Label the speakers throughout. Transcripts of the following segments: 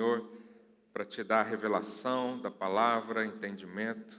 Speaker 1: Senhor, para te dar a revelação da palavra, entendimento.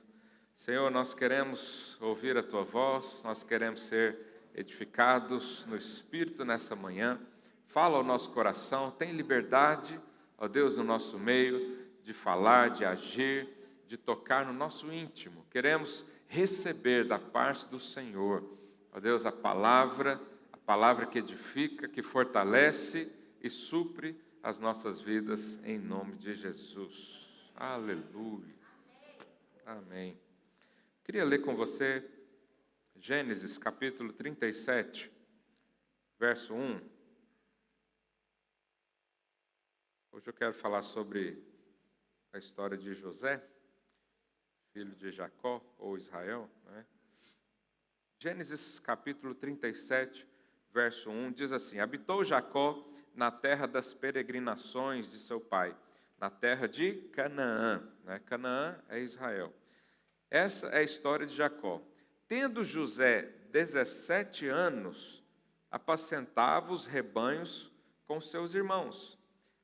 Speaker 1: Senhor, nós queremos ouvir a tua voz, nós queremos ser edificados no Espírito nessa manhã. Fala ao nosso coração, tem liberdade, ó Deus, no nosso meio, de falar, de agir, de tocar no nosso íntimo. Queremos receber da parte do Senhor, ó Deus, a palavra que edifica, que fortalece e supre as nossas vidas, em nome de Jesus. Aleluia. Amém. Queria ler com você Gênesis capítulo 37, verso 1. Hoje eu quero falar sobre a história de José, filho de Jacó, ou Israel, né? Gênesis capítulo 37, verso 1, diz assim: habitou Jacó na terra das peregrinações de seu pai, na terra de Canaã. Né? Canaã é Israel. Essa é a história de Jacó. Tendo José 17 anos, apacentava os rebanhos com seus irmãos.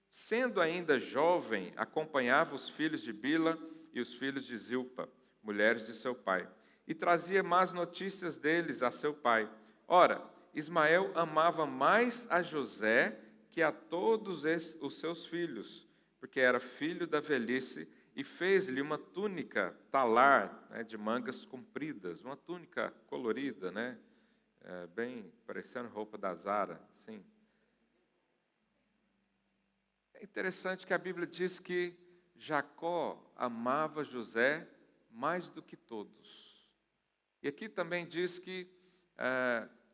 Speaker 1: Sendo ainda jovem, acompanhava os filhos de Bila e os filhos de Zilpa, mulheres de seu pai, e trazia más notícias deles a seu pai. Ora, Ismael amava mais a José que a todos os seus filhos, porque era filho da velhice, e fez-lhe uma túnica talar, né, de mangas compridas, uma túnica colorida, né, bem parecendo roupa da Zara, assim. É interessante que a Bíblia diz que Jacó amava José mais do que todos. E aqui também diz que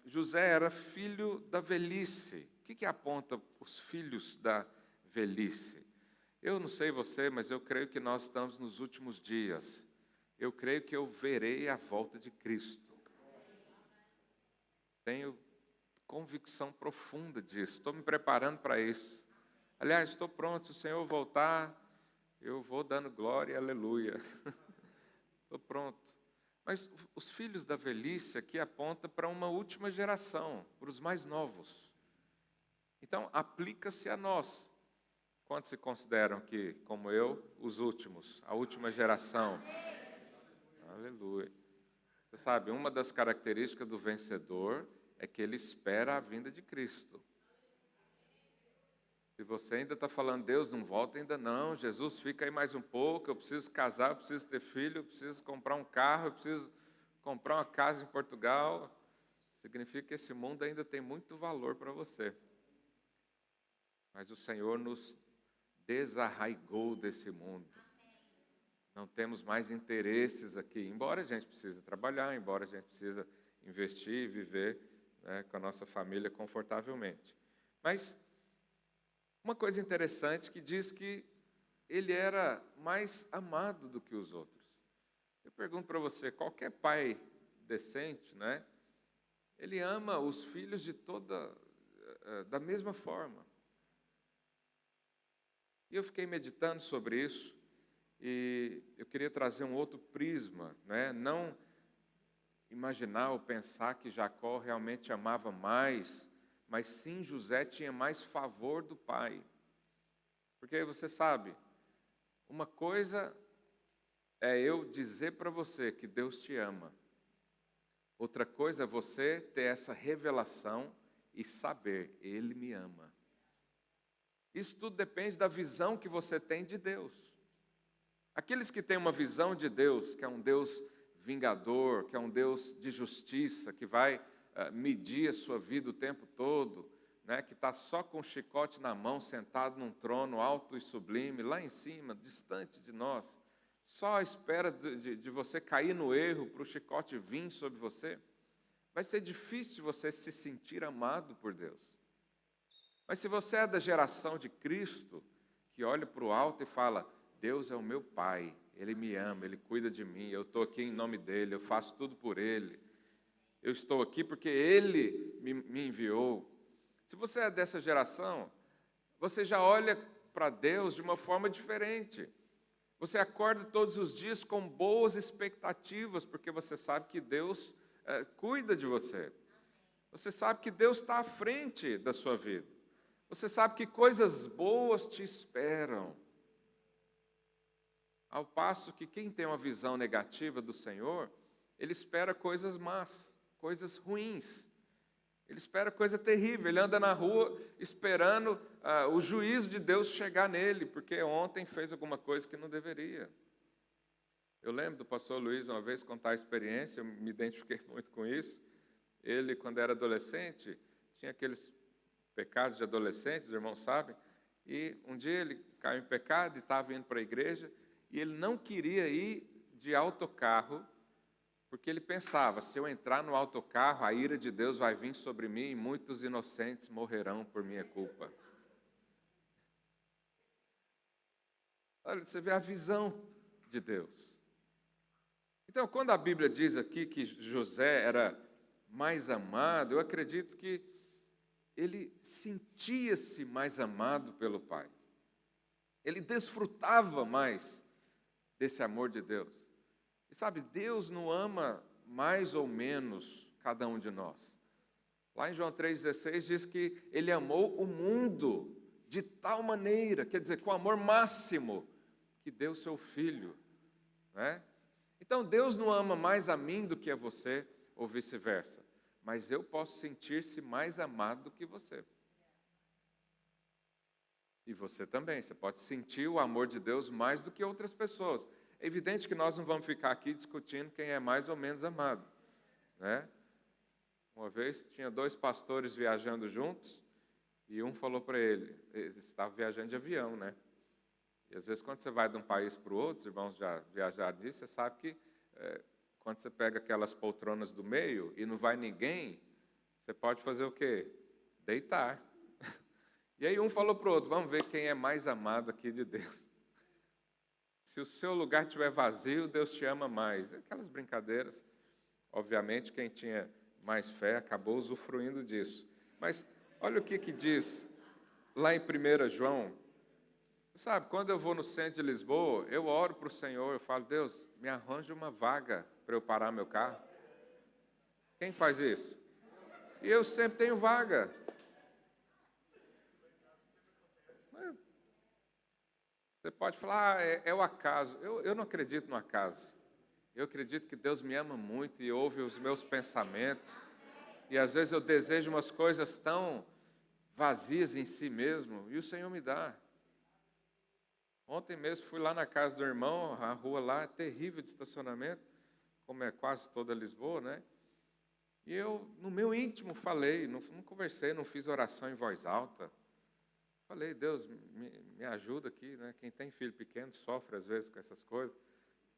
Speaker 1: José era filho da velhice. O que aponta os filhos da velhice? Eu não sei você, mas eu creio que nós estamos nos últimos dias. Eu creio que eu verei a volta de Cristo. Tenho convicção profunda disso. Estou me preparando para isso. Aliás, estou pronto. Se o Senhor voltar, eu vou dando glória e aleluia. Estou pronto. Mas os filhos da velhice aqui apontam para uma última geração, para os mais novos. Então, aplica-se a nós. Quantos se consideram que, como eu, os últimos, a última geração? Aleluia. Você sabe, uma das características do vencedor é que ele espera a vinda de Cristo. Se você ainda está falando, Deus não volta, ainda não, Jesus fica aí mais um pouco, eu preciso casar, eu preciso ter filho, eu preciso comprar um carro, eu preciso comprar uma casa em Portugal, significa que esse mundo ainda tem muito valor para você. Mas o Senhor nos desarraigou desse mundo. Não temos mais interesses aqui, embora a gente precise trabalhar, embora a gente precise investir e viver, né, com a nossa família confortavelmente. Mas uma coisa interessante que diz que ele era mais amado do que os outros. Eu pergunto para você, qualquer pai decente, né, ele ama os filhos da mesma forma. E eu fiquei meditando sobre isso, e eu queria trazer um outro prisma, né? Não imaginar ou pensar que Jacó realmente amava mais, mas sim José tinha mais favor do pai. Porque você sabe, uma coisa é eu dizer para você que Deus te ama. Outra coisa é você ter essa revelação e saber, Ele me ama. Isso tudo depende da visão que você tem de Deus. Aqueles que têm uma visão de Deus, que é um Deus vingador, que é um Deus de justiça, que vai medir a sua vida o tempo todo, né, que está só com o chicote na mão, sentado num trono alto e sublime, lá em cima, distante de nós, só à espera de você cair no erro para o chicote vir sobre você, vai ser difícil você se sentir amado por Deus. Mas se você é da geração de Cristo, que olha para o alto e fala, Deus é o meu Pai, Ele me ama, Ele cuida de mim, eu estou aqui em nome dEle, eu faço tudo por Ele, eu estou aqui porque Ele me enviou. Se você é dessa geração, você já olha para Deus de uma forma diferente. Você acorda todos os dias com boas expectativas, porque você sabe que Deus cuida de você. Você sabe que Deus está à frente da sua vida. Você sabe que coisas boas te esperam. Ao passo que quem tem uma visão negativa do Senhor, ele espera coisas más, coisas ruins. Ele espera coisa terrível. Ele anda na rua esperando o juízo de Deus chegar nele, porque ontem fez alguma coisa que não deveria. Eu lembro do pastor Luiz uma vez contar a experiência, eu me identifiquei muito com isso. Ele, quando era adolescente, tinha aqueles pecados de adolescente, os irmãos sabem, e um dia ele caiu em pecado e estava indo para a igreja, e ele não queria ir de autocarro, porque ele pensava, se eu entrar no autocarro, a ira de Deus vai vir sobre mim e muitos inocentes morrerão por minha culpa. Olha, você vê a visão de Deus. Então, quando a Bíblia diz aqui que José era mais amado, eu acredito que ele sentia-se mais amado pelo Pai. Ele desfrutava mais desse amor de Deus. E sabe, Deus não ama mais ou menos cada um de nós. Lá em João 3,16 diz que Ele amou o mundo de tal maneira, quer dizer, com amor máximo, que deu seu Filho. Né? Então, Deus não ama mais a mim do que a você, ou vice-versa. Mas eu posso sentir-se mais amado do que você. E você também, você pode sentir o amor de Deus mais do que outras pessoas. É evidente que nós não vamos ficar aqui discutindo quem é mais ou menos amado. Né? Uma vez tinha 2 pastores viajando juntos, e um falou para ele, eles estavam viajando de avião, né? E às vezes quando você vai de um país para o outro, os irmãos já viajaram disso, você sabe que quando você pega aquelas poltronas do meio e não vai ninguém, você pode fazer o quê? Deitar. E aí um falou para o outro, vamos ver quem é mais amado aqui de Deus. Se o seu lugar estiver vazio, Deus te ama mais. Aquelas brincadeiras. Obviamente, quem tinha mais fé acabou usufruindo disso. Mas olha o que diz lá em 1 João. Você sabe, quando eu vou no centro de Lisboa, eu oro para o Senhor, eu falo, Deus, me arranja uma vaga para eu parar meu carro. Quem faz isso? E eu sempre tenho vaga. Você pode falar, é o acaso. Eu não acredito no acaso. Eu acredito que Deus me ama muito e ouve os meus pensamentos. E às vezes eu desejo umas coisas tão vazias em si mesmo, e o Senhor me dá. Ontem mesmo fui lá na casa do irmão, a rua lá é terrível de estacionamento, como é quase toda Lisboa, né? E eu, no meu íntimo, falei, não conversei, não fiz oração em voz alta. Falei, Deus, me ajuda aqui, né? Quem tem filho pequeno sofre às vezes com essas coisas.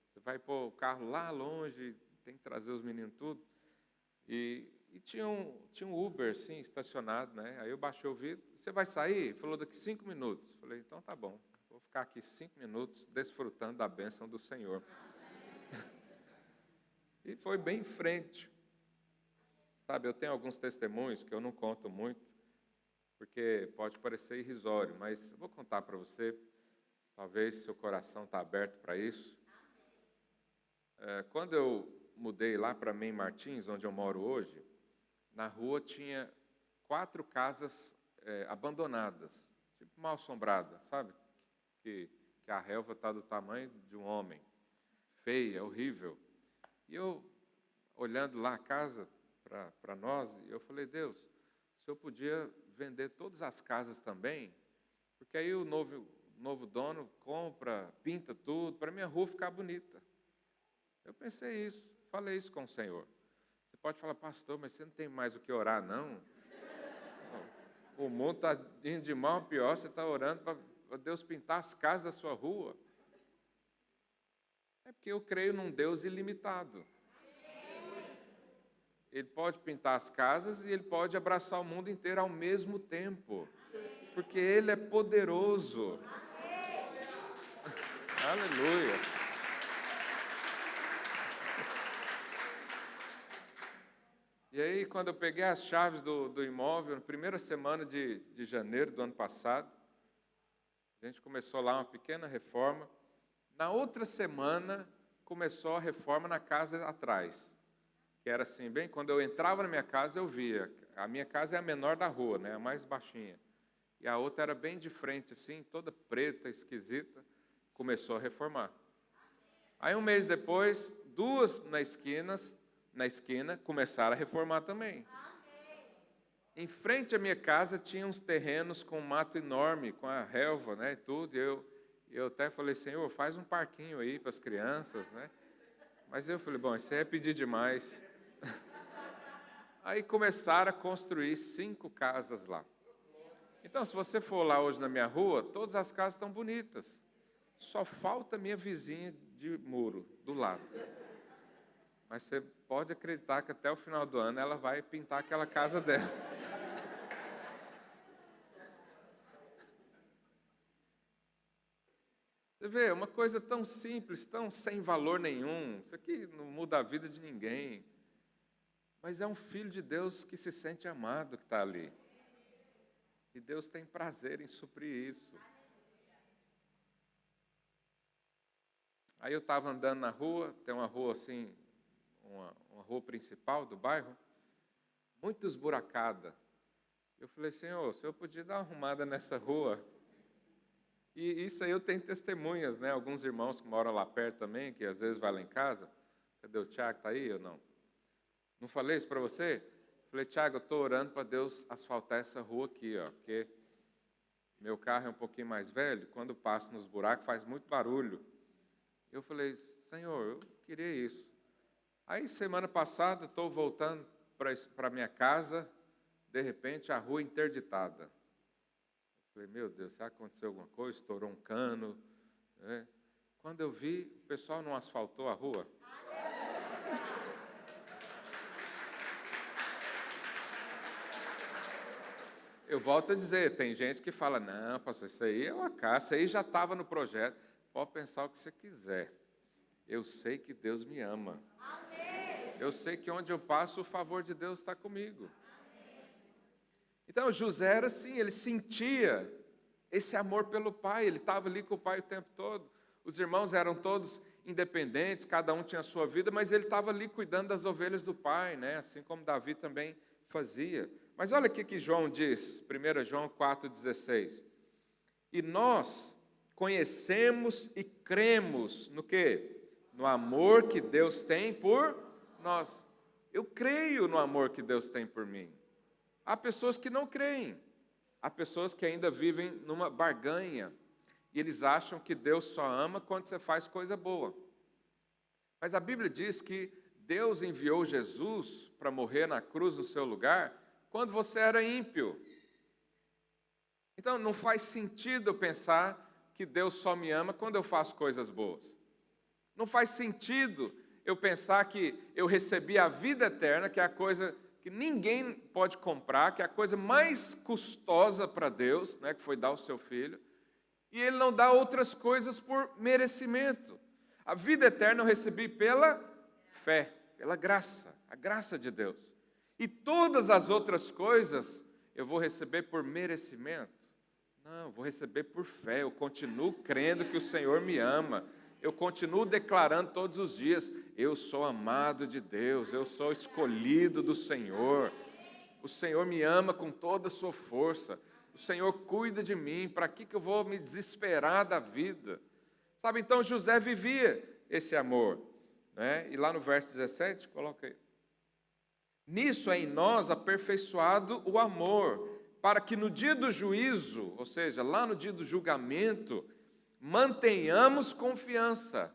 Speaker 1: Você vai pôr o carro lá longe, tem que trazer os meninos tudo. E tinha um Uber, sim, estacionado, né? Aí eu baixei o vidro, você vai sair? Ele falou, daqui 5 minutos. Falei, então tá bom, vou ficar aqui 5 minutos desfrutando da bênção do Senhor. E foi bem em frente. Sabe, eu tenho alguns testemunhos que eu não conto muito, porque pode parecer irrisório, mas eu vou contar para você, talvez seu coração está aberto para isso. Quando eu mudei lá para Mem Martins, onde eu moro hoje, na rua tinha 4 casas abandonadas, tipo mal assombradas, sabe? Que a relva está do tamanho de um homem, feia, horrível. E eu, olhando lá a casa para nós, eu falei, Deus, o Senhor podia vender todas as casas também, porque aí o novo dono compra, pinta tudo, para minha rua ficar bonita. Eu pensei isso, falei isso com o Senhor. Você pode falar, pastor, mas você não tem mais o que orar, não? O mundo está indo de mal a pior, você está orando para Deus pintar as casas da sua rua. É porque eu creio num Deus ilimitado. Ele pode pintar as casas e Ele pode abraçar o mundo inteiro ao mesmo tempo. Porque Ele é poderoso. Aleluia. E aí, quando eu peguei as chaves do imóvel, na primeira semana de janeiro do ano passado, a gente começou lá uma pequena reforma. Na outra semana, começou a reforma na casa atrás. Que era assim, bem, quando eu entrava na minha casa, eu via. A minha casa é a menor da rua, né, a mais baixinha. e a outra era bem de frente, assim, toda preta, esquisita, começou a reformar. Aí um mês depois, duas na esquina, começaram a reformar também. Em frente à minha casa tinha uns terrenos com mato enorme, com a relva, né, e tudo. Eu até falei, Senhor, faz um parquinho aí para as crianças, né? Mas eu falei, bom, isso aí é pedir demais. Aí começaram a construir 5 casas lá. Então, se você for lá hoje na minha rua, todas as casas estão bonitas. Só falta a minha vizinha de muro, do lado. Mas você pode acreditar que até o final do ano ela vai pintar aquela casa dela. Você vê, uma coisa tão simples, tão sem valor nenhum. Isso aqui não muda a vida de ninguém. Mas é um filho de Deus que se sente amado que está ali. E Deus tem prazer em suprir isso. Aí eu estava andando na rua, tem uma rua assim, uma rua principal do bairro, muito esburacada. Eu falei, Senhor, o Senhor podia dar uma arrumada nessa rua? E isso aí eu tenho testemunhas, né? Alguns irmãos que moram lá perto também, que às vezes vai lá em casa. Cadê o Tiago? Está aí ou não? Não falei isso para você? Falei, Tiago, eu estou orando para Deus asfaltar essa rua aqui, ó, porque meu carro é um pouquinho mais velho, quando passo nos buracos faz muito barulho. Eu falei, Senhor, eu queria isso. Aí, semana passada, estou voltando para minha casa, de repente, a rua interditada. Eu falei, meu Deus, será que aconteceu alguma coisa? Estourou um cano. Né? Quando eu vi, o pessoal não asfaltou a rua. Eu volto a dizer, tem gente que fala, não, pastor, isso aí é o acaso, isso aí já estava no projeto. Pode pensar o que você quiser. Eu sei que Deus me ama. Amém. Eu sei que onde eu passo, o favor de Deus está comigo. Amém. Então, José era assim, ele sentia esse amor pelo pai, ele estava ali com o pai o tempo todo. Os irmãos eram todos independentes, cada um tinha a sua vida, mas ele estava ali cuidando das ovelhas do pai, né? Assim como Davi também fazia. Mas olha o que João diz, 1 João 4,16. E nós conhecemos e cremos no quê? No amor que Deus tem por nós. Eu creio no amor que Deus tem por mim. Há pessoas que não creem. Há pessoas que ainda vivem numa barganha. E eles acham que Deus só ama quando você faz coisa boa. Mas a Bíblia diz que Deus enviou Jesus para morrer na cruz no seu lugar quando você era ímpio. Então não faz sentido eu pensar que Deus só me ama quando eu faço coisas boas. Não faz sentido eu pensar que eu recebi a vida eterna, que é a coisa que ninguém pode comprar, que é a coisa mais custosa para Deus, né, que foi dar o seu filho, e Ele não dá outras coisas por merecimento. A vida eterna eu recebi pela fé, pela graça, a graça de Deus. E todas as outras coisas eu vou receber por merecimento? Não, vou receber por fé. Eu continuo crendo que o Senhor me ama. Eu continuo declarando todos os dias, eu sou amado de Deus, eu sou escolhido do Senhor. O Senhor me ama com toda a sua força. O Senhor cuida de mim. Para que eu vou me desesperar da vida? Sabe, então José vivia esse amor. Né? E lá no verso 17, coloca aí. Nisso é em nós aperfeiçoado o amor, para que no dia do juízo, ou seja, lá no dia do julgamento, mantenhamos confiança.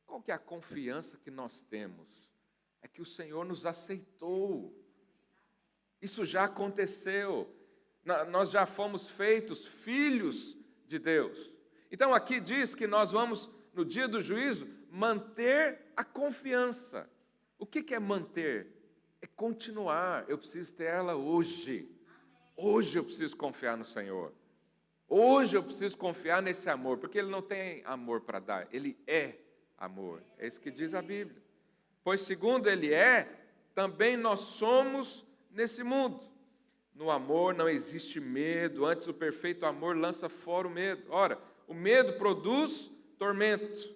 Speaker 1: Qual que é a confiança que nós temos? É que o Senhor nos aceitou. Isso já aconteceu. Nós já fomos feitos filhos de Deus. Então aqui diz que nós vamos, no dia do juízo, manter a confiança. O que é manter? É continuar. Eu preciso ter ela hoje. Hoje eu preciso confiar no Senhor. Hoje eu preciso confiar nesse amor, porque Ele não tem amor para dar, Ele é amor. É isso que diz a Bíblia. Pois segundo Ele é, também nós somos nesse mundo. No amor não existe medo, antes o perfeito amor lança fora o medo. Ora, o medo produz tormento.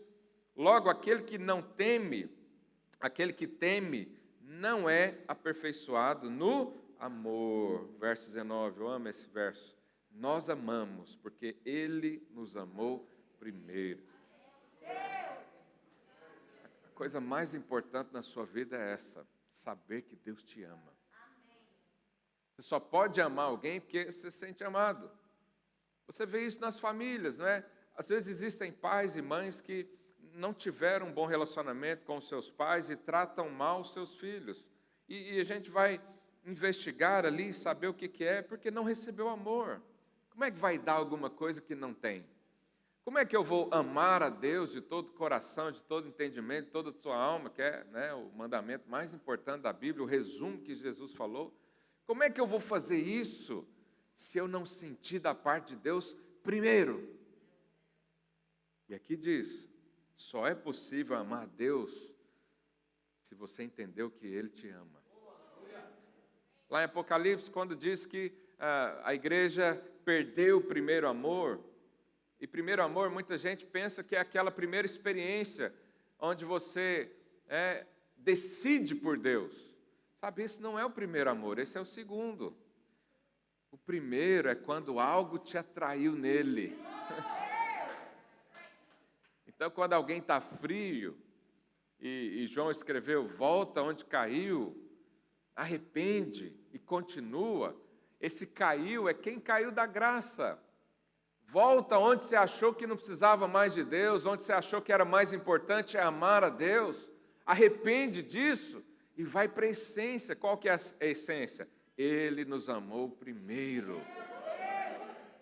Speaker 1: Logo, aquele que não teme, aquele que teme, não é aperfeiçoado no amor. Verso 19, eu amo esse verso. Nós amamos porque Ele nos amou primeiro. A coisa mais importante na sua vida é essa, saber que Deus te ama. Você só pode amar alguém porque você se sente amado. Você vê isso nas famílias, não é? Às vezes existem pais e mães que não tiveram um bom relacionamento com os seus pais e tratam mal os seus filhos. E a gente vai investigar ali e saber o que é, porque não recebeu amor. Como é que vai dar alguma coisa que não tem? Como é que eu vou amar a Deus de todo o coração, de todo entendimento, de toda a sua alma, que é, né, o mandamento mais importante da Bíblia, o resumo que Jesus falou? Como é que eu vou fazer isso se eu não sentir da parte de Deus primeiro? E aqui diz, só é possível amar a Deus se você entendeu que Ele te ama. Lá em Apocalipse, quando diz que a igreja perdeu o primeiro amor, e primeiro amor, muita gente pensa que é aquela primeira experiência onde você decide por Deus. Sabe, isso não é o primeiro amor, esse é o segundo. O primeiro é quando algo te atraiu nele. Então, quando alguém está frio, e João escreveu, volta onde caiu, arrepende e continua, esse caiu é quem caiu da graça. Volta onde você achou que não precisava mais de Deus, onde você achou que era mais importante amar a Deus, arrepende disso e vai para a essência. Qual que é a essência? Ele nos amou primeiro.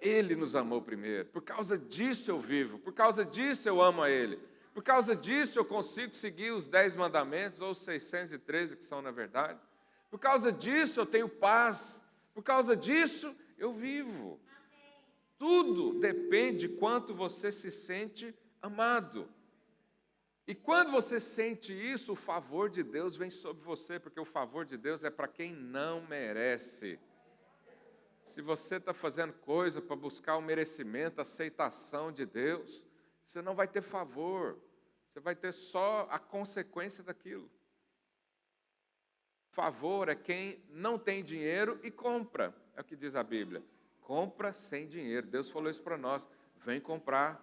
Speaker 1: Ele nos amou primeiro. Por causa disso eu vivo, por causa disso eu amo a Ele. Por causa disso eu consigo seguir os 10 mandamentos, ou os 613 que são na verdade. Por causa disso eu tenho paz. Por causa disso eu vivo. Tudo depende de quanto você se sente amado. E quando você sente isso, o favor de Deus vem sobre você, porque o favor de Deus é para quem não merece. Se você está fazendo coisa para buscar o merecimento, a aceitação de Deus, você não vai ter favor, você vai ter só a consequência daquilo. Favor é quem não tem dinheiro e compra, é o que diz a Bíblia. Compra sem dinheiro, Deus falou isso para nós, vem comprar,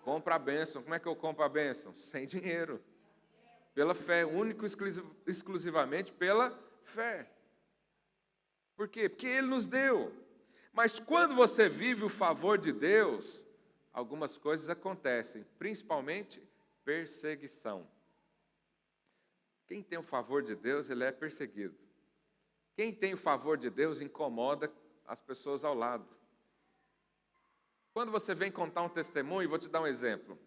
Speaker 1: compra a bênção. Como é que eu compro a bênção? Sem dinheiro, pela fé, único e exclusivamente pela fé. Por quê? Porque Ele nos deu. Mas quando você vive o favor de Deus, algumas coisas acontecem, principalmente perseguição. Quem tem o favor de Deus, ele é perseguido. Quem tem o favor de Deus incomoda as pessoas ao lado. Quando você vem contar um testemunho, vou te dar um exemplo.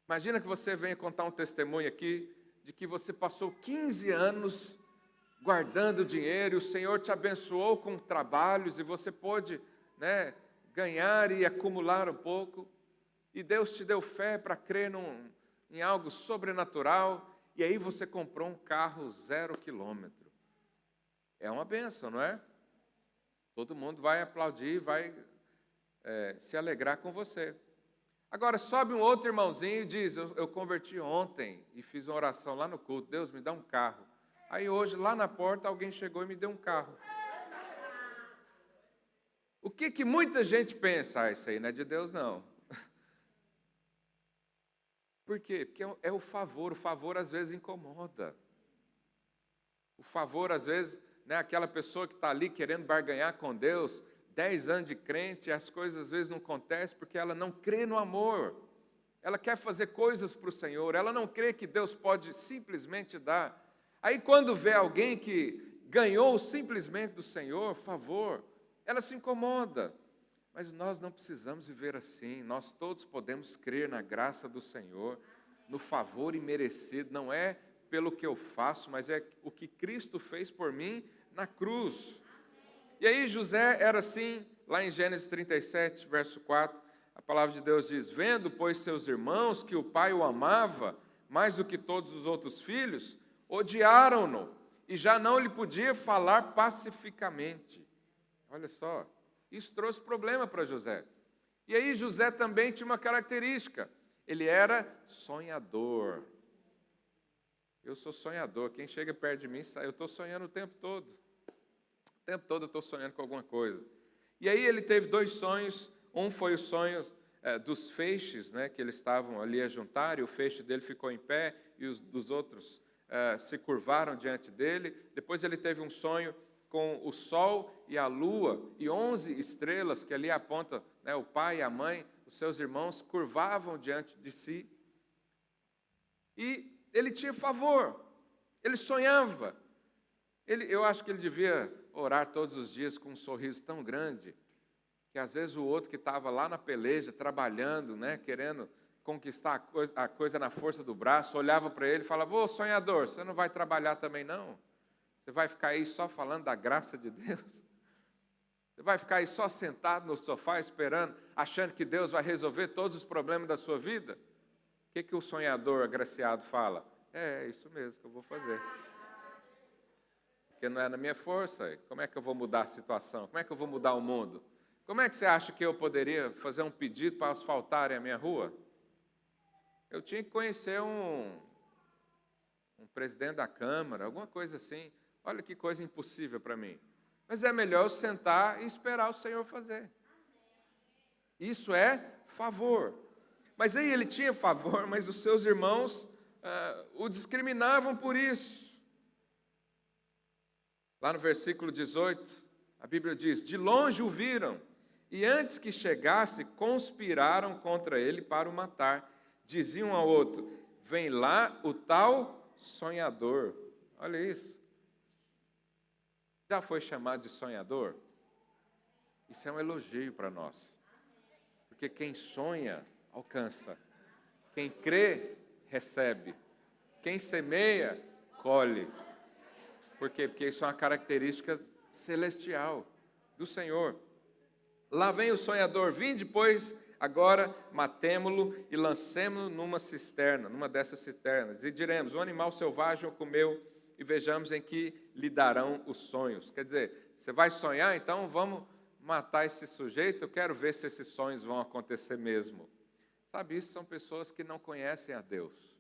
Speaker 1: Imagina que você venha contar um testemunho aqui de que você passou 15 anos guardando dinheiro, e o Senhor te abençoou com trabalhos, e você pôde, ganhar e acumular um pouco, e Deus te deu fé para crer em algo sobrenatural, e aí você comprou um carro 0 quilômetro. É uma bênção, não é? Todo mundo vai aplaudir, vai se alegrar com você. Agora sobe um outro irmãozinho e diz, eu converti ontem e fiz uma oração lá no culto, Deus me dá um carro. Aí hoje, lá na porta, alguém chegou e me deu um carro. O que muita gente pensa? Isso aí não é de Deus, não. Por quê? Porque é o favor às vezes incomoda. O favor às vezes, aquela pessoa que está ali querendo barganhar com Deus, 10 anos de crente, as coisas às vezes não acontecem porque ela não crê no amor. Ela quer fazer coisas para o Senhor, ela não crê que Deus pode simplesmente dar. Aí quando vê alguém que ganhou simplesmente do Senhor, favor, ela se incomoda. Mas nós não precisamos viver assim, nós todos podemos crer na graça do Senhor, no favor imerecido, não é pelo que eu faço, mas é o que Cristo fez por mim na cruz. E aí José era assim, lá em Gênesis 37, verso 4, a palavra de Deus diz, vendo, pois, seus irmãos que o pai o amava, mais do que todos os outros filhos, odiaram-no, e já não lhe podia falar pacificamente. Olha só, isso trouxe problema para José. E aí José também tinha uma característica, ele era sonhador. Eu sou sonhador, quem chega perto de mim, eu estou sonhando o tempo todo. O tempo todo eu estou sonhando com alguma coisa. E aí ele teve 2 sonhos. Um foi o sonho dos feixes, né, que eles estavam ali a juntar, e o feixe dele ficou em pé, e os dos outros se curvaram diante dele. Depois ele teve um sonho com o sol e a lua, e 11 estrelas, que ali aponta, né, o pai e a mãe, os seus irmãos, curvavam diante de si. E ele tinha favor, ele sonhava. Eu acho que ele devia orar todos os dias com um sorriso tão grande, que às vezes o outro que estava lá na peleja, trabalhando, né, querendo conquistar a coisa na força do braço, olhava para ele e falava: ô sonhador, você não vai trabalhar também não? Você vai ficar aí só falando da graça de Deus? Você vai ficar aí só sentado no sofá esperando, achando que Deus vai resolver todos os problemas da sua vida? O que o sonhador agraciado fala? É isso mesmo que eu vou fazer. Porque não é na minha força. Como é que eu vou mudar a situação? Como é que eu vou mudar o mundo? Como é que você acha que eu poderia fazer um pedido para asfaltarem a minha rua? Eu tinha que conhecer um presidente da Câmara, alguma coisa assim. Olha que coisa impossível para mim. Mas é melhor eu sentar e esperar o Senhor fazer. Isso é favor. Mas aí ele tinha favor, mas os seus irmãos o discriminavam por isso. Lá no versículo 18, a Bíblia diz: de longe o viram, e antes que chegasse, conspiraram contra ele para o matar. Diziam ao outro: vem lá o tal sonhador. Olha isso. Já foi chamado de sonhador? Isso é um elogio para nós. Porque quem sonha, alcança. Quem crê, recebe. Quem semeia, colhe. Por quê? Porque isso é uma característica celestial do Senhor. Lá vem o sonhador: vinde, pois, agora matemo-lo e lancemo-lo numa cisterna, numa dessas cisternas, e diremos: o animal selvagem o comeu, e vejamos em que lhe darão os sonhos. Quer dizer, você vai sonhar, então vamos matar esse sujeito, eu quero ver se esses sonhos vão acontecer mesmo. Sabe, isso são pessoas que não conhecem a Deus.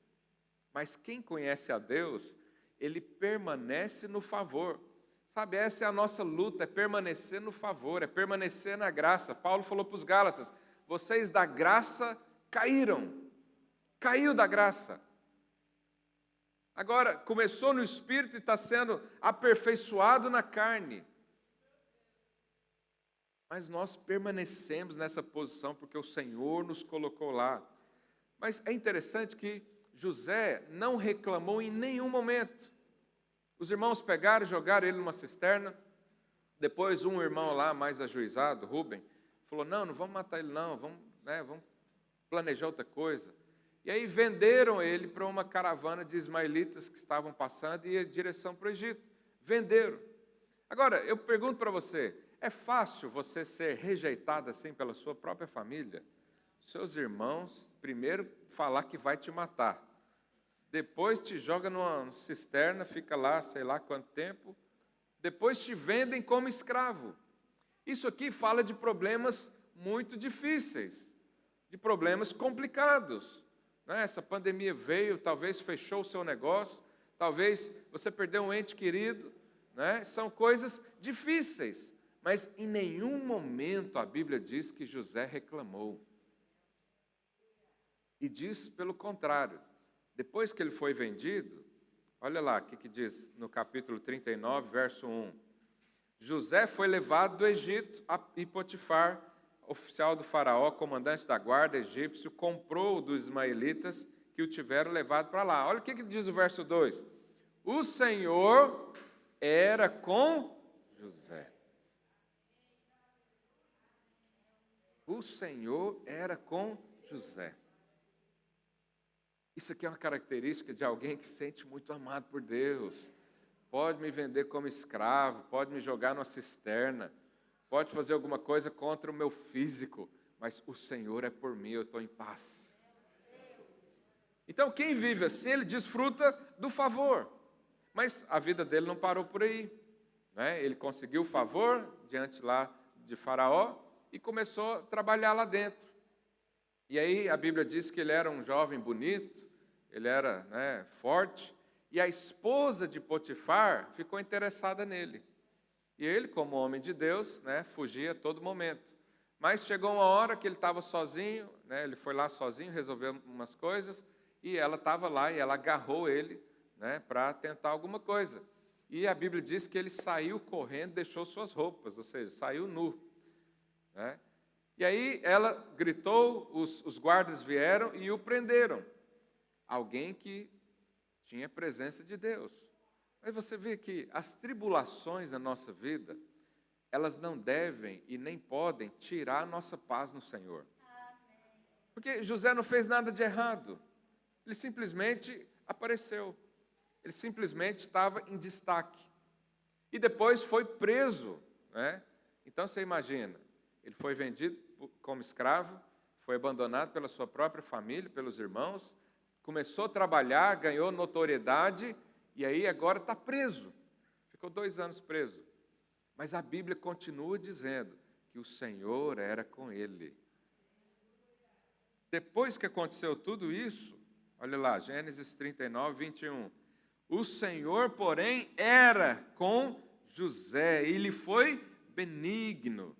Speaker 1: Mas quem conhece a Deus, ele permanece no favor. Sabe, essa é a nossa luta, é permanecer no favor, é permanecer na graça. Paulo falou para os Gálatas: vocês da graça caíram, caiu da graça. Agora, começou no Espírito e está sendo aperfeiçoado na carne. Mas nós permanecemos nessa posição porque o Senhor nos colocou lá. Mas é interessante que José não reclamou em nenhum momento. Os irmãos pegaram e jogaram ele numa cisterna. Depois um irmão lá, mais ajuizado, Rubem, falou: não vamos matar ele não, vamos planejar outra coisa. E aí venderam ele para uma caravana de ismaelitas que estavam passando e ia em direção para o Egito. Venderam. Agora, eu pergunto para você: é fácil você ser rejeitado assim pela sua própria família? Seus irmãos, primeiro, falar que vai te matar. Depois te joga numa cisterna, fica lá, sei lá quanto tempo. Depois te vendem como escravo. Isso aqui fala de problemas muito difíceis, de problemas complicados. Essa pandemia veio, talvez fechou o seu negócio, talvez você perdeu um ente querido. São coisas difíceis. Mas em nenhum momento a Bíblia diz que José reclamou. E diz pelo contrário. Depois que ele foi vendido, olha lá o que diz no capítulo 39, verso 1. José foi levado do Egito e Potifar, oficial do faraó, comandante da guarda egípcio, comprou dos ismaelitas que o tiveram levado para lá. Olha o que diz o verso 2. O Senhor era com José. O Senhor era com José. Isso aqui é uma característica de alguém que se sente muito amado por Deus. Pode me vender como escravo, pode me jogar numa cisterna, pode fazer alguma coisa contra o meu físico, mas o Senhor é por mim, eu estou em paz. Então, quem vive assim, ele desfruta do favor. Mas a vida dele não parou por aí. Ele conseguiu o favor diante lá de Faraó e começou a trabalhar lá dentro. E aí a Bíblia diz que ele era um jovem bonito, ele era forte, e a esposa de Potifar ficou interessada nele. E ele, como homem de Deus, né, fugia a todo momento. Mas chegou uma hora que ele estava sozinho, né, ele foi lá sozinho, resolveu umas coisas, e ela estava lá e ela agarrou ele, né, para tentar alguma coisa. E a Bíblia diz que ele saiu correndo, deixou suas roupas, ou seja, saiu nu. Né? E aí ela gritou, os guardas vieram e o prenderam. Alguém que tinha presença de Deus. Mas você vê que as tribulações na nossa vida, elas não devem e nem podem tirar a nossa paz no Senhor. Porque José não fez nada de errado. Ele simplesmente apareceu. Ele simplesmente estava em destaque. E depois foi preso. Né? Então você imagina, ele foi vendido como escravo, foi abandonado pela sua própria família, pelos irmãos, começou a trabalhar, ganhou notoriedade, e aí agora está preso. Ficou 2 anos preso. Mas a Bíblia continua dizendo que o Senhor era com ele. Depois que aconteceu tudo isso, olha lá, Gênesis 39, 21. O Senhor, porém, era com José, e lhe foi benigno.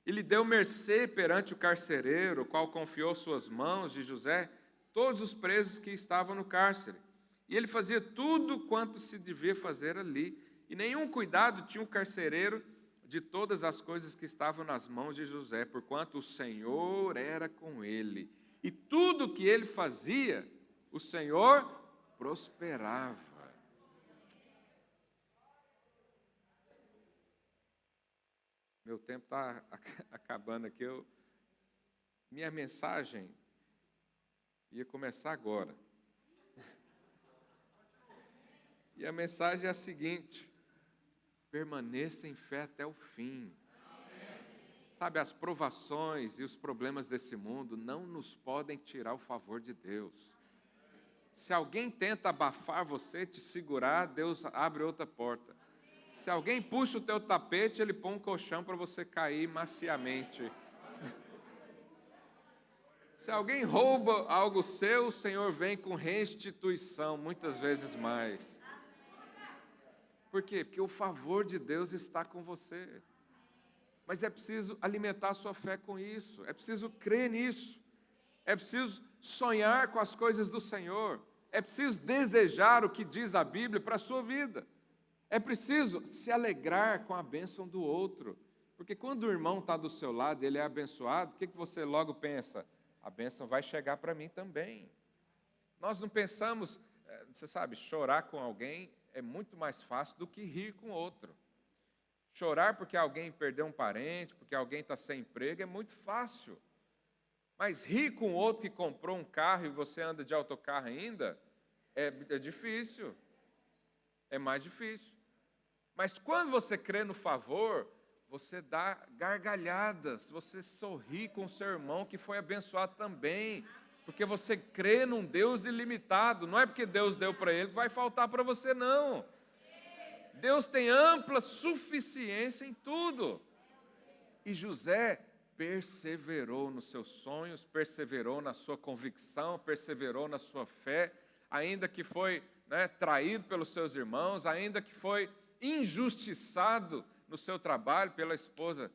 Speaker 1: Ele deu mercê perante o carcereiro, o qual confiou suas mãos de José, todos os presos que estavam no cárcere. E ele fazia tudo quanto se devia fazer ali. E nenhum cuidado tinha o carcereiro de todas as coisas que estavam nas mãos de José, porquanto o Senhor era com ele. E tudo que ele fazia, o Senhor prosperava. Meu tempo está acabando aqui. Minha mensagem ia começar agora. E a mensagem é a seguinte: permaneça em fé até o fim. Sabe, as provações e os problemas desse mundo não nos podem tirar o favor de Deus. Se alguém tenta abafar você, te segurar, Deus abre outra porta. Se alguém puxa o teu tapete, Ele põe um colchão para você cair maciamente. Se alguém rouba algo seu, o Senhor vem com restituição, muitas vezes mais. Por quê? Porque o favor de Deus está com você. Mas é preciso alimentar a sua fé com isso, é preciso crer nisso, é preciso sonhar com as coisas do Senhor, é preciso desejar o que diz a Bíblia para a sua vida, é preciso se alegrar com a bênção do outro, porque quando o irmão está do seu lado e ele é abençoado, o que você logo pensa? A bênção vai chegar para mim também. Nós não pensamos, você sabe, chorar com alguém é muito mais fácil do que rir com outro. Chorar porque alguém perdeu um parente, porque alguém está sem emprego, é muito fácil. Mas rir com outro que comprou um carro e você anda de autocarro ainda, é difícil. É mais difícil. Mas quando você crê no favor, você dá gargalhadas, você sorri com o seu irmão que foi abençoado também, porque você crê num Deus ilimitado. Não é porque Deus deu para ele que vai faltar para você, não. Deus tem ampla suficiência em tudo. E José perseverou nos seus sonhos, perseverou na sua convicção, perseverou na sua fé, ainda que foi traído pelos seus irmãos, ainda que foi injustiçado no seu trabalho pela esposa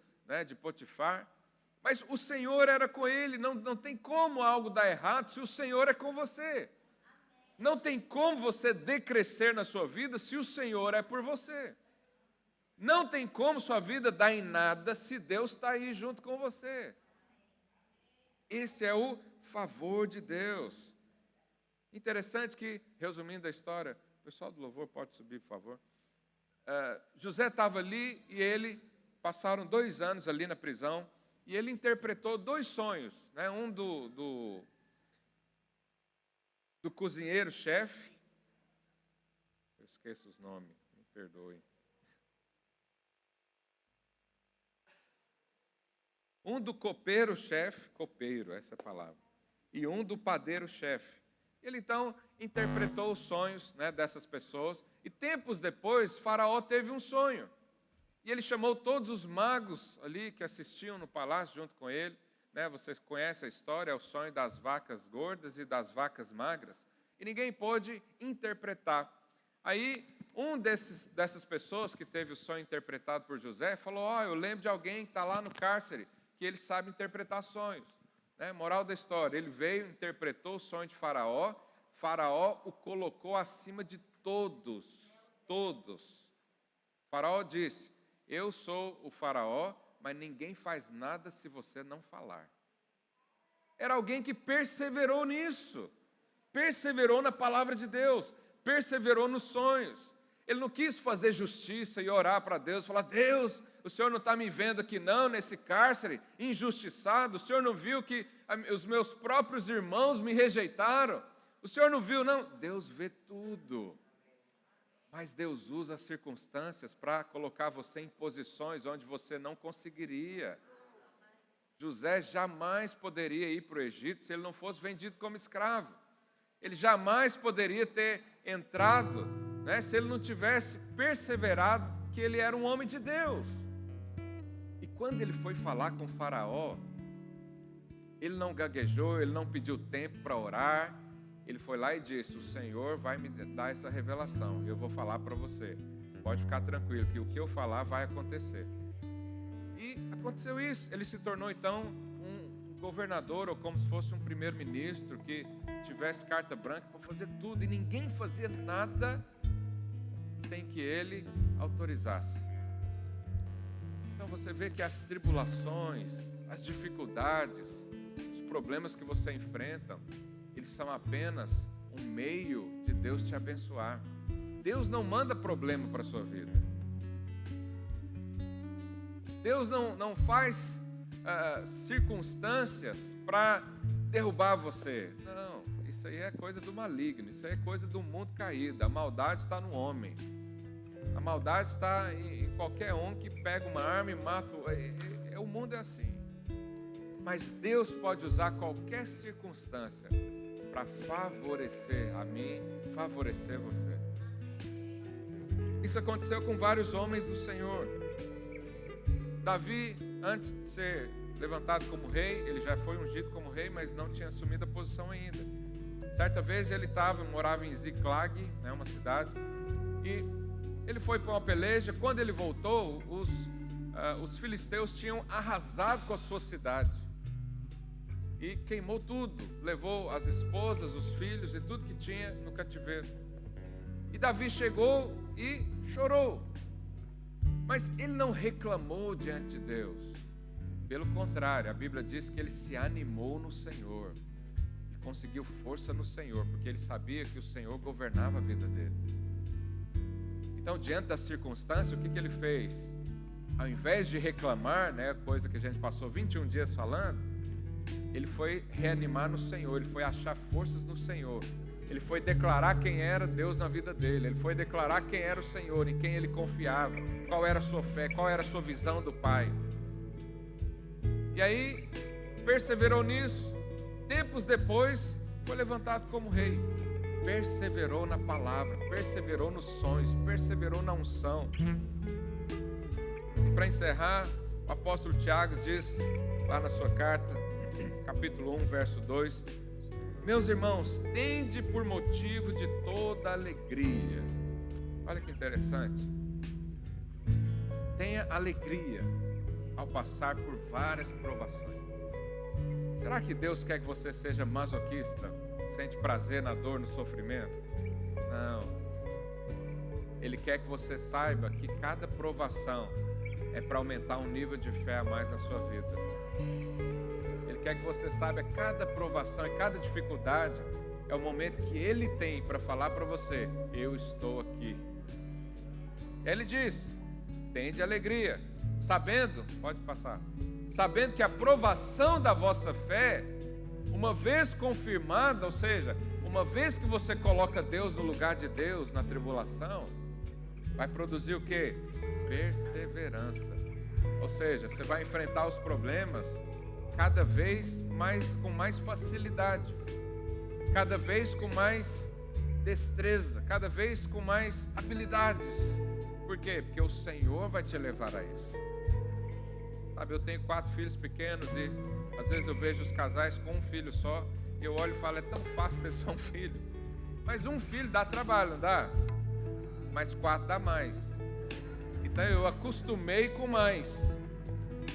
Speaker 1: de Potifar. Mas o Senhor era com ele, não tem como algo dar errado se o Senhor é com você. Não tem como você decrescer na sua vida se o Senhor é por você. Não tem como sua vida dar em nada se Deus está aí junto com você. Esse é o favor de Deus. Interessante que, resumindo a história, o pessoal do louvor pode subir, por favor. José estava ali e ele, passaram 2 anos ali na prisão, e ele interpretou 2 sonhos, um do cozinheiro-chefe, eu esqueço os nomes, me perdoem. Um do copeiro-chefe, copeiro, essa é a palavra, e um do padeiro-chefe. Ele então interpretou os sonhos dessas pessoas, e tempos depois, Faraó teve um sonho. E ele chamou todos os magos ali que assistiam no palácio junto com ele. Vocês conhecem a história, é o sonho das vacas gordas e das vacas magras. E ninguém pôde interpretar. Aí dessas pessoas que teve o sonho interpretado por José falou: eu lembro de alguém que está lá no cárcere, que ele sabe interpretar sonhos. Moral da história, ele veio, interpretou o sonho de Faraó, Faraó o colocou acima de todos. Faraó disse: eu sou o Faraó, mas ninguém faz nada se você não falar. Era alguém que perseverou nisso, perseverou na palavra de Deus, perseverou nos sonhos. Ele não quis fazer justiça e orar para Deus, falar: Deus, o Senhor não está me vendo aqui não, nesse cárcere, injustiçado, o Senhor não viu que os meus próprios irmãos me rejeitaram, o Senhor não viu, não. Deus vê tudo, mas Deus usa as circunstâncias para colocar você em posições onde você não conseguiria. José jamais poderia ir para o Egito se ele não fosse vendido como escravo. Ele jamais poderia ter entrado, se ele não tivesse perseverado que ele era um homem de Deus. E quando ele foi falar com o Faraó, ele não gaguejou, ele não pediu tempo para orar, ele foi lá e disse: o Senhor vai me dar essa revelação, eu vou falar para você, pode ficar tranquilo que o que eu falar vai acontecer. E aconteceu isso, ele se tornou então um governador, ou como se fosse um primeiro-ministro que tivesse carta branca para fazer tudo, e ninguém fazia nada sem que ele autorizasse. Então você vê que as tribulações, as dificuldades, os problemas que você enfrenta, eles são apenas um meio de Deus te abençoar. Deus não manda problema para a sua vida. Deus não faz circunstâncias para derrubar você. Não, isso aí é coisa do maligno, isso aí é coisa do mundo caído. A maldade está no homem. A maldade está em qualquer um que pega uma arma e mata. O mundo é assim. Mas Deus pode usar qualquer circunstância para favorecer a mim, favorecer você. Isso aconteceu com vários homens do Senhor. Davi, antes de ser levantado como rei, ele já foi ungido como rei, mas não tinha assumido a posição ainda. Certa vez ele morava em Ziclag, uma cidade, e ele foi para uma peleja. Quando ele voltou, os filisteus tinham arrasado com a sua cidade e queimou tudo, levou as esposas, os filhos e tudo que tinha no cativeiro. E Davi chegou e chorou, mas ele não reclamou diante de Deus. Pelo contrário, a Bíblia diz que ele se animou no Senhor, ele conseguiu força no Senhor, porque ele sabia que o Senhor governava a vida dele. Então, diante da circunstância, o que ele fez? Ao invés de reclamar, coisa que a gente passou 21 dias falando, ele foi reanimar no Senhor, ele foi achar forças no Senhor, ele foi declarar quem era Deus na vida dele, ele foi declarar quem era o Senhor, em quem ele confiava, qual era a sua fé, qual era a sua visão do Pai. E aí, perseverou nisso. Tempos depois, foi levantado como rei. Perseverou na palavra, perseverou nos sonhos, perseverou na unção. E para encerrar, o apóstolo Tiago diz lá na sua carta, capítulo 1, verso 2: meus irmãos, tende por motivo de toda alegria. Olha que interessante. Tenha alegria ao passar por várias provações. Será que Deus quer que você seja masoquista? Sente prazer na dor, no sofrimento? Não. Ele quer que você saiba que cada provação é para aumentar um nível de fé a mais na sua vida. Ele quer que você saiba que cada provação e cada dificuldade é o momento que Ele tem para falar para você: eu estou aqui. Ele diz: tende alegria, sabendo, pode passar, sabendo que a provação da vossa fé, uma vez confirmada, ou seja, uma vez que você coloca Deus no lugar de Deus na tribulação, vai produzir o quê? Perseverança. Ou seja, você vai enfrentar os problemas cada vez mais, com mais facilidade, cada vez com mais destreza, cada vez com mais habilidades. Por quê? Porque o Senhor vai te levar a isso. Sabe, eu tenho 4 filhos pequenos e às vezes eu vejo os casais com um filho só e eu olho e falo: é tão fácil ter só um filho. Mas um filho dá trabalho, não dá? mais 4 dá mais. Então eu acostumei com mais.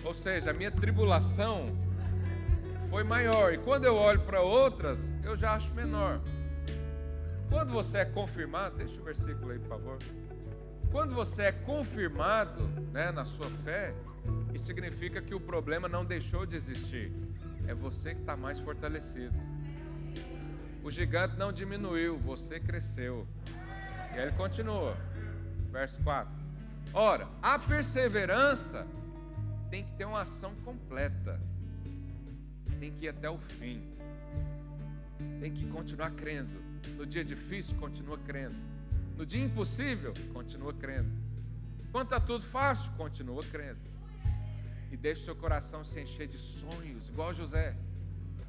Speaker 1: Ou seja, a minha tribulação foi maior. E quando eu olho para outras, eu já acho menor. Quando você é confirmado, deixa o versículo aí, por favor. Quando você é confirmado, né, na sua fé, isso significa que o problema não deixou de existir. É você que está mais fortalecido. O gigante não diminuiu, você cresceu. E aí ele continua, verso 4. Ora, a perseverança tem que ter uma ação completa. Tem que ir até o fim. Tem que continuar crendo. No dia difícil, continua crendo. No dia impossível, continua crendo. Quando está tudo fácil, continua crendo. E deixa o seu coração se encher de sonhos, igual José.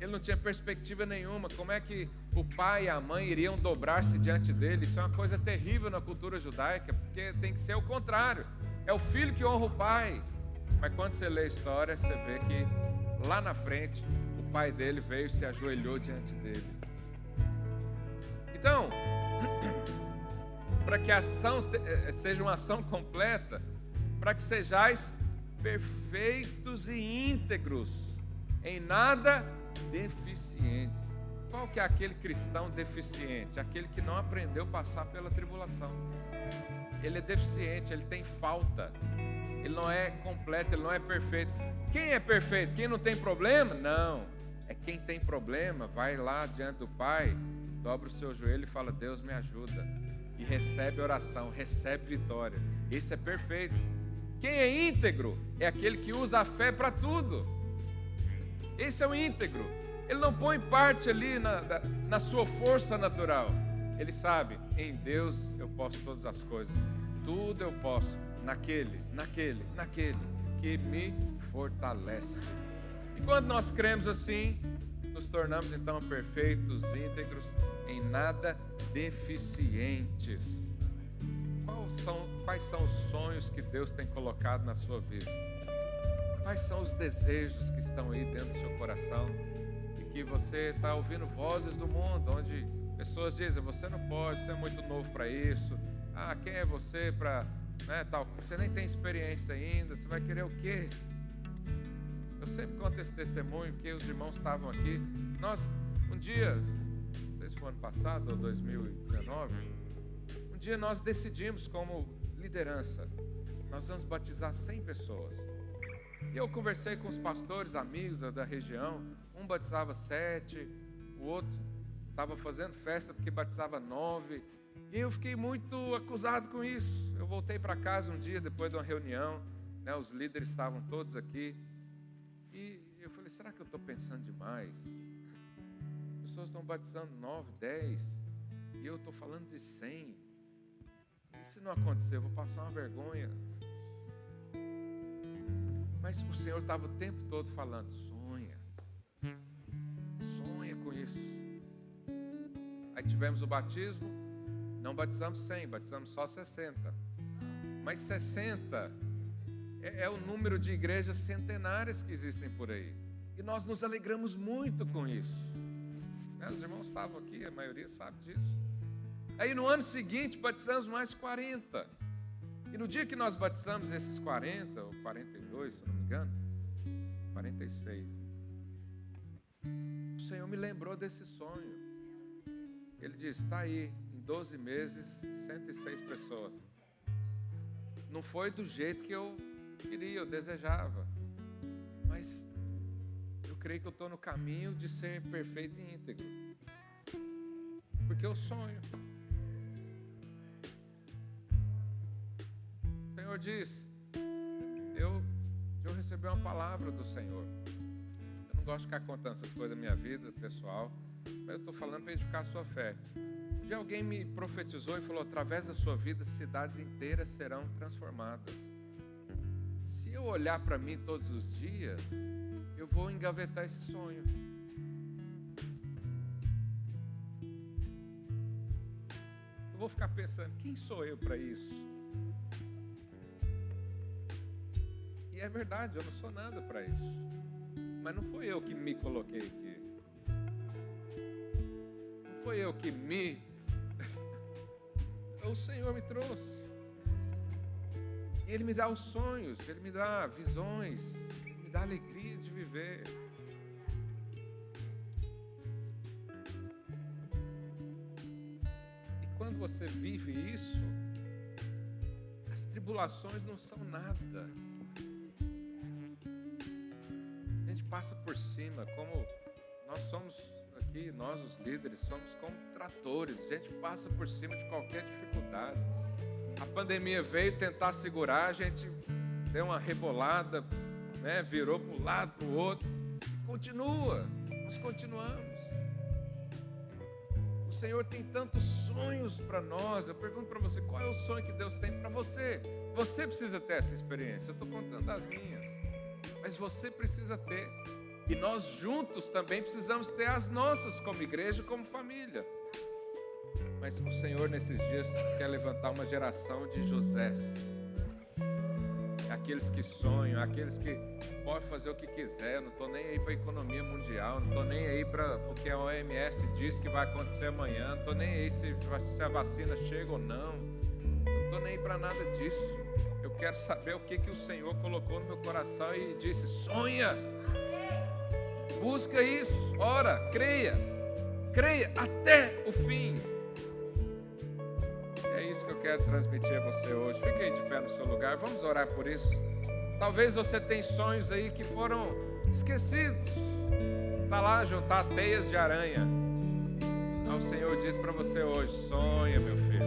Speaker 1: Ele não tinha perspectiva nenhuma. Como é que o pai e a mãe iriam dobrar-se diante dele? Isso é uma coisa terrível na cultura judaica, porque tem que ser o contrário. É o filho que honra o pai. Mas quando você lê a história, você vê que lá na frente, o pai dele veio e se ajoelhou diante dele. Então, para que a ação seja uma ação completa, para que sejais perfeitos e íntegros, em nada deficiente. Qual que é aquele cristão deficiente? Aquele que não aprendeu a passar pela tribulação. Ele é deficiente, ele tem falta. Ele não é completo, ele não é perfeito. Quem é perfeito? Quem não tem problema? Não. É quem tem problema, vai lá diante do Pai, dobra o seu joelho e fala: Deus me ajuda. E recebe oração, recebe vitória. Esse é perfeito. Quem é íntegro é aquele que usa a fé para tudo. Esse é o íntegro. Ele não põe parte ali na sua força natural. Ele sabe, em Deus eu posso todas as coisas. Tudo eu posso naquele que me fortalece. E quando nós cremos assim, nos tornamos então perfeitos, íntegros, em nada deficientes. Quais são os sonhos que Deus tem colocado na sua vida? Quais são os desejos que estão aí dentro do seu coração? E que você está ouvindo vozes do mundo, onde pessoas dizem: você não pode, você é muito novo para isso. Ah, quem é você para... tal, você nem tem experiência ainda, você vai querer o quê? Eu sempre conto esse testemunho, que os irmãos estavam aqui. Nós, um dia, não sei se foi ano passado ou 2019, um dia nós decidimos como liderança, nós vamos batizar 100 pessoas. E eu conversei com os pastores, amigos da região, um batizava 7, o outro estava fazendo festa porque batizava 9, e eu fiquei muito acusado com isso. Eu voltei para casa um dia, depois de uma reunião, né, os líderes estavam todos aqui, e eu falei: será que eu estou pensando demais? As pessoas estão batizando 9, 10, e eu estou falando de 100. E se não acontecer, eu vou passar uma vergonha. Mas o Senhor estava o tempo todo falando: sonha com isso. Aí tivemos o batismo, não batizamos 100, batizamos só 60. Mas 60 é o número de igrejas centenárias que existem por aí. E nós nos alegramos muito com isso. Os irmãos estavam aqui, a maioria sabe disso. Aí no ano seguinte batizamos mais 40. E no dia que nós batizamos esses 40, ou 42, se eu não me engano, 46, o Senhor me lembrou desse sonho. Ele disse: está aí, em 12 meses, 106 pessoas. Não foi do jeito que eu queria, eu desejava. Mas eu creio que eu estou no caminho de ser perfeito e íntegro. Porque eu sonho. O Senhor diz: eu recebi uma palavra do Senhor. Eu não gosto de ficar contando essas coisas da minha vida pessoal, mas eu estou falando para edificar a sua fé. Um dia alguém me profetizou e falou: através da sua vida, cidades inteiras serão transformadas. Se eu olhar para mim todos os dias, eu vou engavetar esse sonho. Eu vou ficar pensando: quem sou eu para isso? E é verdade, eu não sou nada para isso. Mas não foi eu que me coloquei aqui. Não foi eu que o Senhor me trouxe. E Ele me dá os sonhos, Ele me dá visões, Ele me dá alegria de viver. E quando você vive isso, as tribulações não são nada. A gente passa por cima, como nós somos aqui, nós os líderes, somos como tratores, a gente passa por cima de qualquer dificuldade. A pandemia veio tentar segurar, a gente deu uma rebolada, né? Virou para um lado, para o outro, continua, nós continuamos. O Senhor tem tantos sonhos para nós. Eu pergunto para você, qual é o sonho que Deus tem para você? Você precisa ter essa experiência, eu estou contando as minhas, mas você precisa ter. E nós juntos também precisamos ter as nossas como igreja, como família. Mas o Senhor nesses dias quer levantar uma geração de Josés. Aqueles que sonham, aqueles que podem fazer o que quiser. Não estou nem aí para a economia mundial, não estou nem aí para o que a OMS diz que vai acontecer amanhã, não estou nem aí se a vacina chega ou não. Não estou nem aí para nada disso. Eu quero saber o que o Senhor colocou no meu coração e disse: sonha. Busca isso, ora, creia até o fim. É isso que eu quero transmitir a você hoje. Fique aí de pé no seu lugar, vamos orar por isso. Talvez você tenha sonhos aí que foram esquecidos. Está lá, juntar teias de aranha. O Senhor diz para você hoje: sonha, meu filho.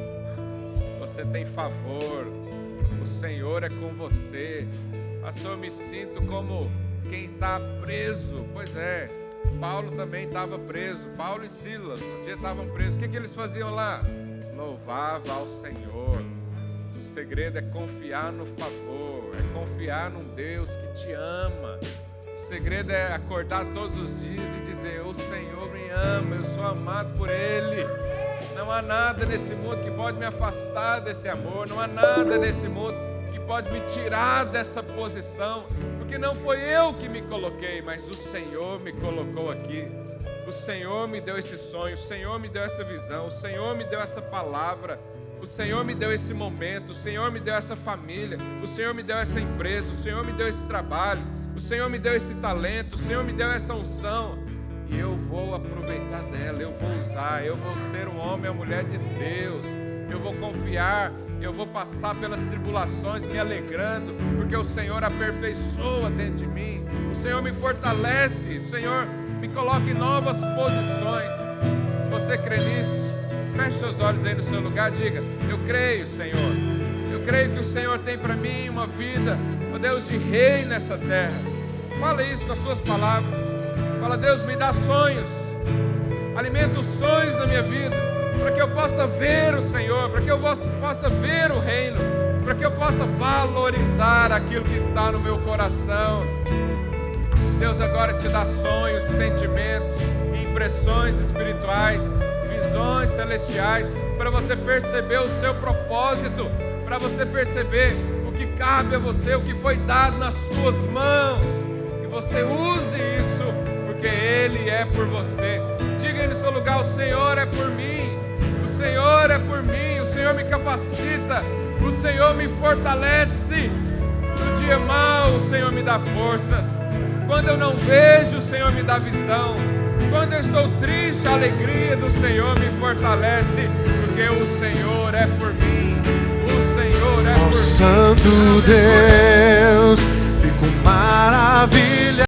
Speaker 1: Você tem favor, o Senhor é com você. Pastor, eu me sinto como quem está preso. Pois é, Paulo também estava preso. Paulo e Silas um dia estavam presos. O que eles faziam lá? Louvava ao Senhor. O segredo é confiar no favor, é confiar num Deus que te ama. O segredo é acordar todos os dias e dizer: o Senhor me ama, eu sou amado por Ele. Não há nada nesse mundo que pode me afastar desse amor, não há nada nesse mundo que pode me tirar dessa posição, porque não foi eu que me coloquei, mas o Senhor me colocou aqui. O Senhor me deu esse sonho, o Senhor me deu essa visão, o Senhor me deu essa palavra, o Senhor me deu esse momento, o Senhor me deu essa família, o Senhor me deu essa empresa, o Senhor me deu esse trabalho, o Senhor me deu esse talento, o Senhor me deu essa unção, e eu vou aproveitar dela, eu vou usar, eu vou ser um homem e uma mulher de Deus, eu vou confiar, eu vou passar pelas tribulações me alegrando, porque o Senhor aperfeiçoa dentro de mim, o Senhor me fortalece, o Senhor me coloca em novas posições. Se você crê nisso, feche seus olhos aí no seu lugar, diga: eu creio, Senhor, eu creio que o Senhor tem para mim uma vida, ó Deus, de rei nessa terra. Fala isso com as suas palavras. Fala: Deus, me dá sonhos, alimenta os sonhos na minha vida, para que eu possa ver o Senhor, para que eu possa ver o reino, para que eu possa valorizar aquilo que está no meu coração. Deus agora te dá sonhos, sentimentos, impressões espirituais, visões celestiais, para você perceber o seu propósito, para você perceber o que cabe a você, o que foi dado nas suas mãos, e você use isso, porque Ele é por você. Diga aí no seu lugar: o Senhor é por mim, o Senhor é por mim, o Senhor me capacita, o Senhor me fortalece. No dia mau, o Senhor me dá forças. Quando eu não vejo, o Senhor me dá visão. Quando eu estou triste, a alegria do Senhor me fortalece, porque o Senhor é por mim, o Senhor é por mim.
Speaker 2: Santo Deus, fico maravilhado.